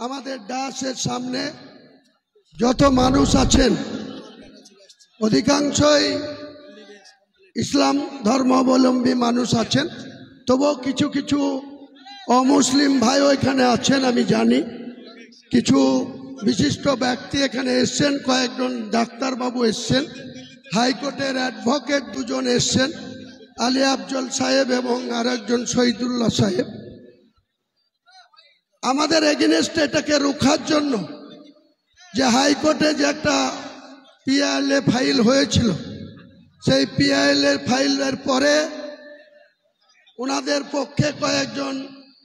আমাদের ডাসের সামনে যত মানুষ আছেন অধিকাংশই ইসলাম ধর্মাবলম্বী মানুষ আছেন, তবুও কিছু কিছু অমুসলিম ভাইও এখানে আছেন। আমি জানি কিছু বিশিষ্ট ব্যক্তি এখানে এসছেন, কয়েকজন ডাক্তারবাবু এসছেন, হাইকোর্টের অ্যাডভোকেট দুজন এসছেন, আলী আফজল সাহেব এবং আরেকজন শহীদুল্লাহ সাহেব। আমাদের এগেনস্টে এটাকে রুখার জন্য যে হাইকোর্টে যে একটা পিআইএলএ ফাইল হয়েছিল, সেই পিআইএলএ ফাইলের পরে ওনাদের পক্ষে কয়েকজন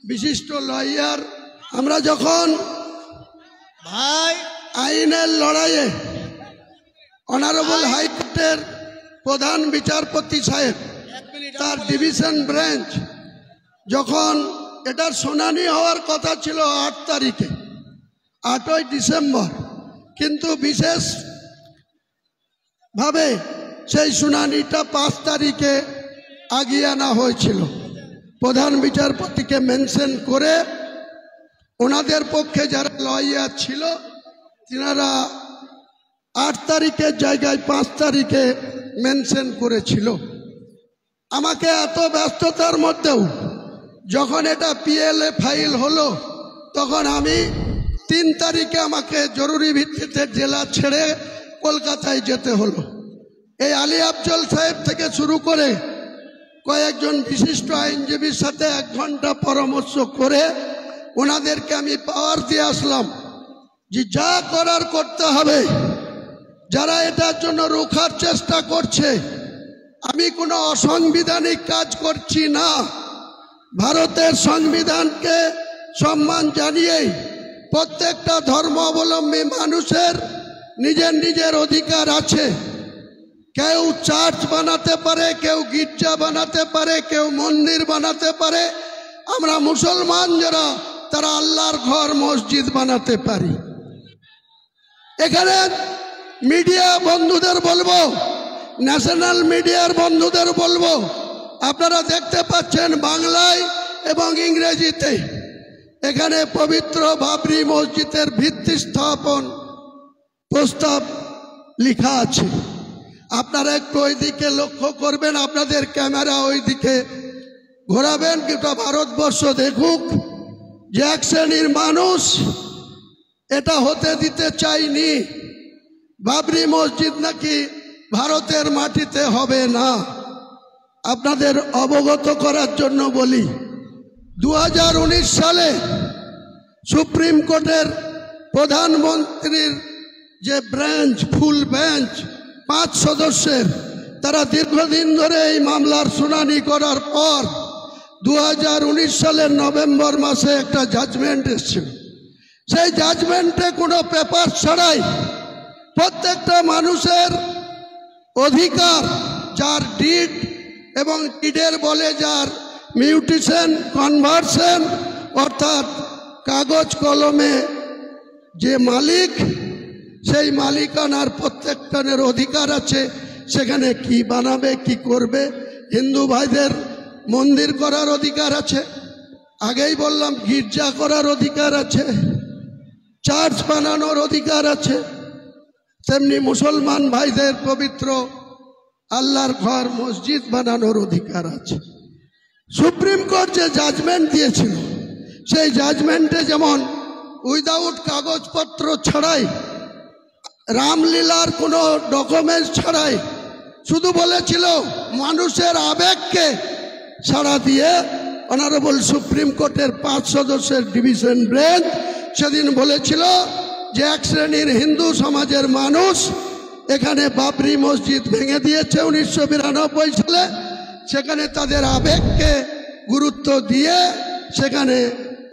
বিশিষ্ট লয়ার, আমরা যখন আইনের লড়াইয়ে অনারেবল হাইকোর্টের প্রধান বিচারপতি সাহেব তার ডিভিশন ব্রাঞ্চ যখন এটার শুনানি হওয়ার কথা ছিল 8 তারিখে, 8ই ডিসেম্বর, কিন্তু বিশেষভাবে সেই শুনানিটা 5 তারিখে আগিয়ে আনা হয়েছিল। প্রধান বিচারপতিকে মেনশন করে ওনাদের পক্ষে যারা লয়ার ছিল তিনারা 8 তারিখের জায়গায় 5 তারিখে মেনশন করেছিল। আমাকে এত ব্যস্ততার মধ্যেও যখন এটা পিএলএ ফাইল হলো তখন আমি 3 তারিখে আমাকে জরুরি ভিত্তিতে জেলা ছেড়ে কলকাতায় যেতে হলো। এই আলী আফজল সাহেব থেকে শুরু করে কয়েকজন বিশিষ্ট আইনজীবীর সাথে 1 ঘন্টা পরামর্শ করে ওনাদেরকে আমি পাওয়ার দিয়ে আসলাম যে যা করার করতে হবে। যারা এটার জন্য রোখার চেষ্টা করছে, আমি কোনো অসাংবিধানিক কাজ করছি না। ভারতের সংবিধানকে সম্মান জানিয়েই প্রত্যেকটা ধর্মাবলম্বী মানুষের নিজের নিজের অধিকার আছে। কেউ চার্চ বানাতে পারে, কেউ গির্জা বানাতে পারে, কেউ মন্দির বানাতে পারে। আমরা মুসলমান যারা তারা আল্লাহর ঘর মসজিদ বানাতে পারি। এখানে মিডিয়া বন্ধুদের বলবো, ন্যাশনাল মিডিয়ার বন্ধুদের বলবো, আপনারা দেখতে পাচ্ছেন বাংলায় এবং ইংরেজিতে এখানে পবিত্র বাবরি মসজিদের ভিত্তি স্থাপন প্রস্তাব লেখা আছে। আপনারা একটু ওই দিকে লক্ষ্য করবেন, আপনাদের ক্যামেরা ওই দিকে ঘোরাবেন, কিন্তু ভারতবর্ষ দেখুক যে এক শ্রেণীর মানুষ এটা হতে দিতে চাইনি। বাবরি মসজিদ নাকি ভারতের মাটিতে হবে না। আপনাদের অবগত করার জন্য বলি, 2019 সালে সুপ্রিম কোর্টের প্রধানমন্ত্রীর যে ব্রাঞ্চ, ফুল বেঞ্চ 5 সদস্যের, তারা দীর্ঘদিন ধরে এই মামলার শুনানি করার পর 2019 সালের নভেম্বর মাসে একটা জাজমেন্ট এসেছিল। সেই জাজমেন্টে কোনো পেপার ছাড়াই প্রত্যেকটা মানুষের অধিকার, যার ডিড এবং ডিডের বলে যার মিউটেশন, কনভার্সন, অর্থাৎ কাগজ কলমে যে মালিক, সেই মালিকানার প্রত্যেকটার অধিকার আছে। সেখানে কি বানাবে, কি করবে। হিন্দু ভাইদের মন্দির করার অধিকার আছে, আগেই বললাম গির্জা করার অধিকার আছে, চার্চ বানানোর অধিকার আছে, তেমনি মুসলমান ভাইদের পবিত্র আল্লাহর ঘর মসজিদ বানানোর অধিকার আছে। সুপ্রিম কোর্ট যে জাজমেন্ট দিয়েছিল, সেই জাজমেন্টে যেমন উইদাউট কাগজপত্র ছাড়াই, রামলীলার কোনো ডকুমেন্টস ছাড়াই, শুধু বলেছিল মানুষের আবেগকে সাড়া দিয়ে অনারেবল সুপ্রিম কোর্টের 5 সদস্যের ডিভিশন বেঞ্চ সেদিন বলেছিল যে এক শ্রেণীর হিন্দু সমাজের মানুষ এখানে বাবরি মসজিদ ভেঙে দিয়েছে 1992 সালে। সেখানে তাদের আবেগকে গুরুত্ব দিয়ে সেখানে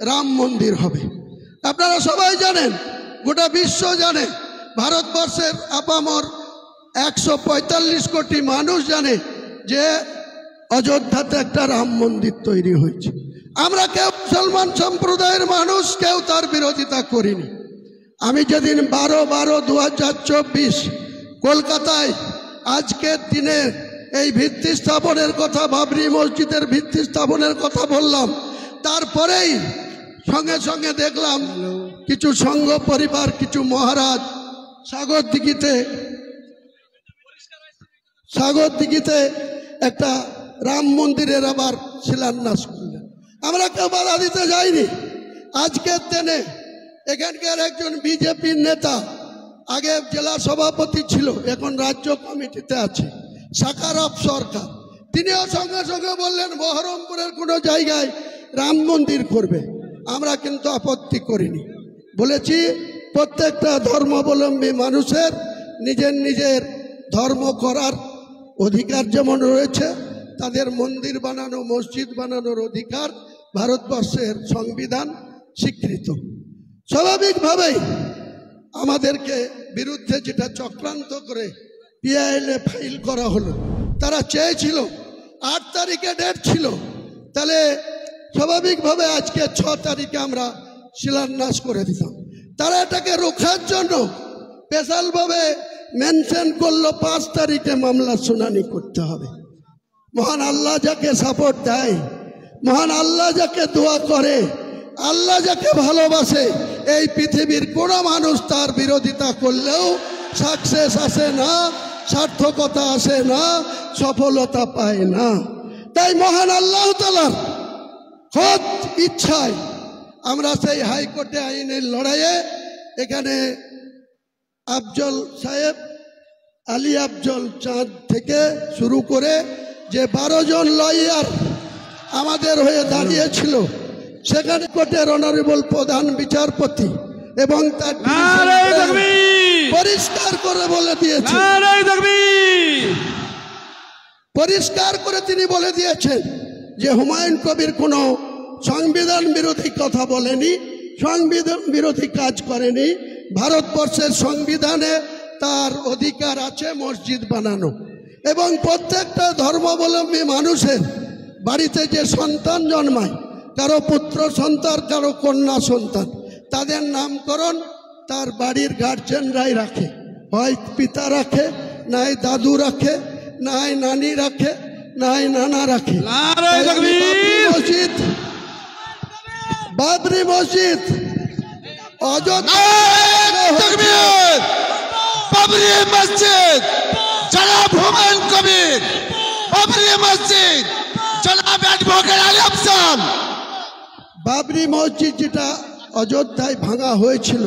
রাম মন্দির হবে। আপনারা সবাই জানেন, গোটা বিশ্ব জানে, ভারতবর্ষের আপামর 145 কোটি মানুষ জানে যে অযোধ্যাতে একটা রাম মন্দির তৈরি হয়েছে। আমরা কেউ মুসলমান সম্প্রদায়ের মানুষ কেউ তার বিরোধিতা করিনি। আমি যেদিন 12/12/2024 কলকাতায় আজকের দিনে এই ভিত্তি স্থাপনের কথা, বাবরি মসজিদের ভিত্তি স্থাপনের কথা বললাম, তারপরেই সঙ্গে সঙ্গে দেখলাম কিছু সংঘ পরিবার, কিছু মহারাজ সাগর দিঘিতে একটা রাম মন্দিরের আবার শিলান্যাস করলেন। আমরা কেউ বাধা দিতে যাইনি। আজকের দিনে এখানকার একজন বিজেপির নেতা, আগে জেলা সভাপতি ছিল, এখন রাজ্য কমিটিতে আছে, সাকারপ সরকার, তিনিও সঙ্গে সঙ্গে বললেন বহরমপুরের কোনো জায়গায় রাম মন্দির করবে। আমরা কিন্তু আপত্তি করিনি, বলেছি প্রত্যেকটা ধর্মাবলম্বী মানুষের নিজের নিজের ধর্ম করার অধিকার যেমন রয়েছে, তাদের মন্দির বানানো, মসজিদ বানানোর অধিকার ভারতবর্ষের সংবিধান স্বীকৃত। স্বাভাবিকভাবেই আমাদেরকে বিরুদ্ধে যেটা চক্রান্ত করে পিআইএলে ফাইল করা হলো, তারা চেয়েছিল 8 তারিখে ডেট ছিল, তাহলে স্বাভাবিকভাবে আজকে 6 তারিখে আমরা শিলান্যাস করে দিতাম। তারা এটাকে রোখার জন্য স্পেশালভাবে মেনশন করলো 5 তারিখে মামলা শুনানি করতে হবে। মহান আল্লাহ যাকে সাপোর্ট দেয়, মহান আল্লাহ যাকে দোয়া করে, আল্লাহ যাকে ভালোবাসে, এই পৃথিবীর কোনো মানুষ তার বিরোধিতা করলেও সাকসেস আসে না, সার্থকতা আসে না, সফলতা পায় না। তাই মহান আল্লাহ তাআলার খোদ ইচ্ছায় আমরা সেই হাইকোর্টে আইনের লড়াইয়ে এখানে আফজল সাহেব, আলী আফজল চাঁদ থেকে শুরু করে যে 12 জন লয়ার আমাদের হয়ে দাঁড়িয়েছিল, সেখানে কোর্টের অনারেবল প্রধান বিচারপতি এবং তার পরিষ্কার করে বলে দিয়েছেন, পরিষ্কার করে তিনি বলে দিয়েছেন যে হুমায়ুন কবির কোনো সংবিধান বিরোধী কথা বলেনি, সংবিধান বিরোধী কাজ করেনি। ভারতবর্ষের সংবিধানে তার অধিকার আছে মসজিদ বানানো, এবং প্রত্যেকটা ধর্মাবলম্বী মানুষের বাড়িতে যে সন্তান জন্মায়, কারো পুত্র সন্তান, কারো কন্যা সন্তান, তাদের নামকরণ তার বাড়ির গার্জেনরাই রাখে, হয় পিতা রাখে, নাই দাদু রাখে, নাই নানি রাখে, নাই নানা রাখে। বাবরি মসজিদ অযোধ্যা, বাবরি মসজিদ জনাব হুমায়ুন কবির, বাবরি মসজিদ জনাব অ্যাডভোকেট আলী আফজাল। বাবরি মসজিদ যেটা অযোধ্যায় ভাঙা হয়েছিল,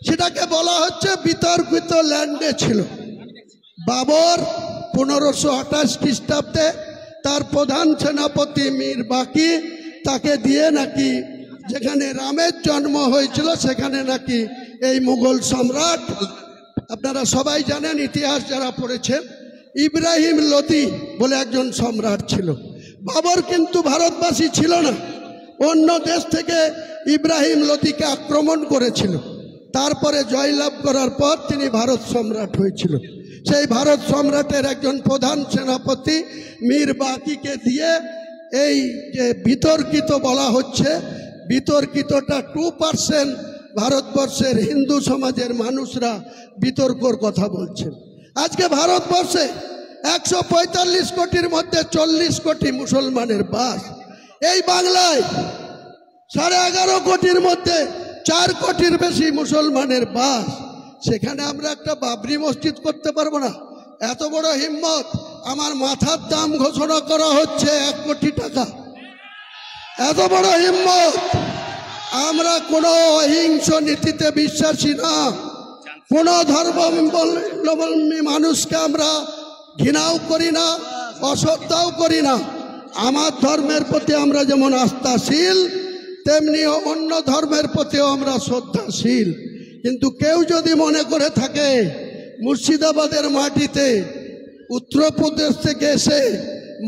সেটাকে বলা হচ্ছে বিতর্কিত ল্যান্ডে ছিল। বাবর 1528 খ্রিস্টাব্দে তার প্রধান সেনাপতি মীর বাকি তাকে দিয়ে নাকি যেখানে রামের জন্ম হয়েছিল সেখানে নাকি এই মুঘল সম্রাট, আপনারা সবাই জানেন, ইতিহাস যারা পড়েছেন, ইব্রাহিম লোদি বলে একজন সম্রাট ছিল। বাবর কিন্তু ভারতবাসী ছিল না, অন্য দেশ থেকে ইব্রাহিম লোদিকে আক্রমণ করেছিল, তারপরে জয়লাভ করার পর তিনি ভারত সম্রাট হয়েছিল। সেই ভারত সম্রাটের একজন প্রধান সেনাপতি মীর বাকিকে দিয়ে এই যে বিতর্কিত বলা হচ্ছে, বিতর্কিতটা 2% ভারতবর্ষের হিন্দু সমাজের মানুষরা বিতর্কর কথা বলছেন। আজকে ভারতবর্ষে 145 কোটির মধ্যে 40 কোটি মুসলমানের বাস। এই বাংলায় 11.5 কোটির মধ্যে 4 কোটির বেশি মুসলমানের বাস। সেখানে আমরা একটা বাবরি মসজিদ করতে পারবো না? এত বড় হিম্মত! আমার মাথার দাম ঘোষণা করা হচ্ছে 1 কোটি টাকা। এত বড় হিম্মত! আমরা কোনো অহিংস নীতিতে বিশ্বাসী না, কোনো ধর্মাবলম্বী মানুষকে আমরা ঘৃণাও করি না, অশ্রদ্ধাও করি না। আমার ধর্মের প্রতি আমরা যেমন আস্থাশীল, তেমনি অন্য ধর্মের প্রতিও আমরা শ্রদ্ধাশীল। কিন্তু কেউ যদি মনে করে থাকে মুর্শিদাবাদের মাটিতে উত্তরপ্রদেশ থেকে এসে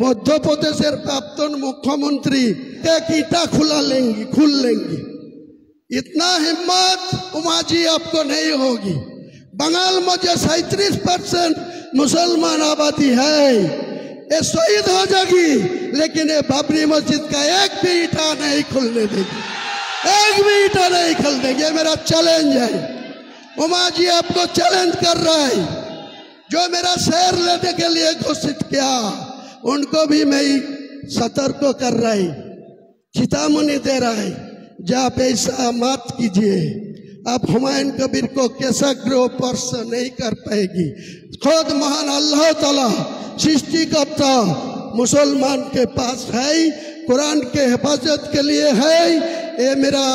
মধ্যপ্রদেশের প্রাক্তন মুখ্যমন্ত্রী एक ईटा खुल लेंगे, इतना हिम्मत उमा जी आपको नहीं होगी। बंगाल में जो 37% मुसलमान आबादी है, ये शहीद हो जाएगी, लेकिन ये बाबरी मस्जिद का एक भी ईटा नहीं खुलने देगी, एक भी ईटा नहीं खुल देगी। ये मेरा चैलेंज है। उमा जी आपको चैलेंज कर रहा है। जो मेरा शेर लेने के लिए घोषित किया, उनको भी मैं सतर्क कर रहा है, चेतावनी दे रहा है। आप ऐसा मत कीजिए। आप हुमायूं कबीर को कैसाग्रह स्पर्श नहीं कर पाएगी। खुद महान अल्लाह ताला सृष्टिकर्ता मुसलमान के पास है, कुरान के हिफाजत के लिए है। ये मेरा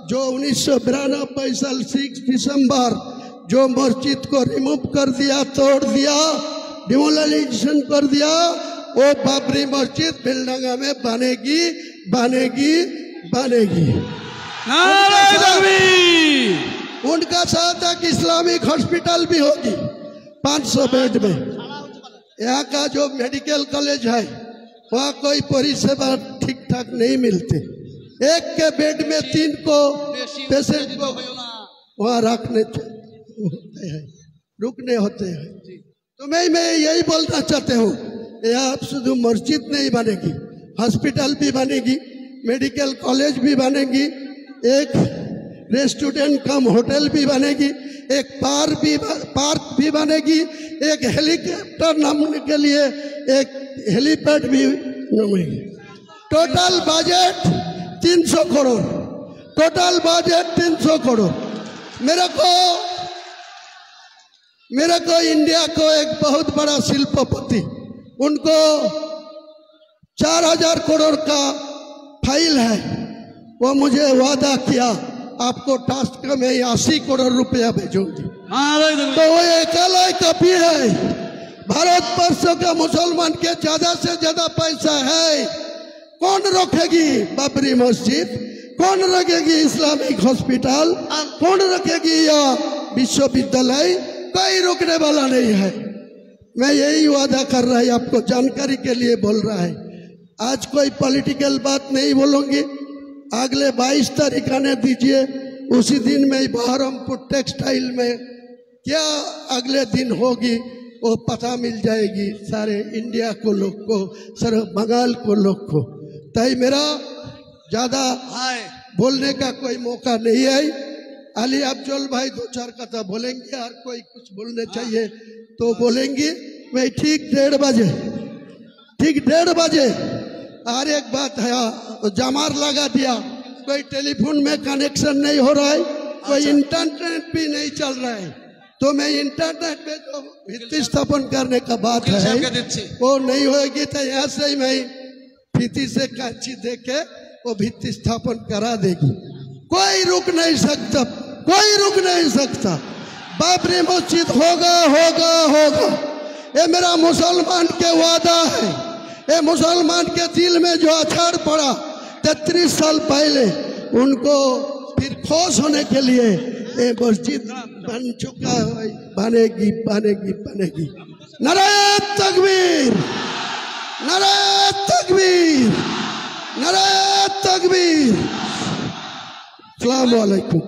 जो 1992 साल 6 दिसंबर जो मस्जिद को रिमूव कर दिया, तोड़ दिया, डिमोलिशन कर दिया, वो बाबरी मस्जिद बिलडंगा में बनेगी बनेगी बनेगी। नारे तकबीर। उनका साथ एक इस्लामिक हॉस्पिटल भी होगी 500 बेड में। यहाँ का जो मेडिकल कॉलेज है वहाँ कोई परिसेवा ठीक ठाक नहीं मिलते। एक के बेड में 3 को पेशेंट को वहाँ रुकने होते हैं। तो मैं यही बोलना चाहते हूँ, यहाँ शुद्ध मस्जिद नहीं बनेगी, हॉस्पिटल भी बनेगी, मेडिकल कॉलेज भी बनेगी, एक रेस्टोरेंट कम होटल भी बनेगी, एक पार्क भी बनेगी, एक हेलीकॉप्टर नामने के लिए एक हेलीपैड भी बनेगी। Total budget 300 crore, total budget 300 crore. मेरे को इंडिया को एक बहुत बड़ा शिल्पपति, उनको 4000 करोड़ का फाइल है। वो मुझे वादा किया आपको टास्क में 80 करोड़ रुपया भेजूंगी। तो वो अकेला कॉपी है। भारत वर्ष का मुसलमान के ज्यादा से ज्यादा पैसा है। कौन रोकेगी बाबरी मस्जिद? कौन रखेगी इस्लामिक हॉस्पिटल? कौन रखेगी या विश्वविद्यालय? कोई रोकने वाला नहीं है। मैं यही वादा कर रहा है, आपको जानकारी के लिए बोल रहा है। आज कोई पॉलिटिकल बात नहीं बोलूंगी। अगले 22 तारीख आने दीजिए, उसी दिन में बहरमपुर टेक्सटाइल में क्या अगले दिन होगी वो पता मिल जाएगी सारे इंडिया को लोग को, सारे बंगाल को लोग को। ताई मेरा ज्यादा बोलने का कोई मौका नहीं है। अली अफजल भाई 2-4 कथा बोलेंगे, हर कोई कुछ बोलने चाहिए तो बोलेंगे। मैं ठीक 1:30 बजे, ठीक 1:30 बजे। और एक बात है, जमार लगा दिया, कोई टेलीफोन में कनेक्शन नहीं हो रहा है, कोई इंटरनेट भी नहीं चल रहा है। तो मैं इंटरनेट पे जो भित्ति स्थापन करने का बात है वो नहीं होगी। तो यहाँ से ही मैं भित्ति से कांची दे के वो भित्ति स्थापन करा देगी। कोई रुक नहीं सकता, कोई रुक नहीं सकता। बाबरी मस्जिद होगा होगा होगा। ये मेरा मुसलमान के वादा है। ये मुसलमान के दिल में जो अछाड़ पड़ा 33 साल पहले, उनको फिर खोश होने के लिए ये मस्जिद बन चुका है। बनेगी बनेगी बनेगी। नारे तकबीर, नारे तकबीर, नारे तकबीर। अस्सलाम वालेकुम।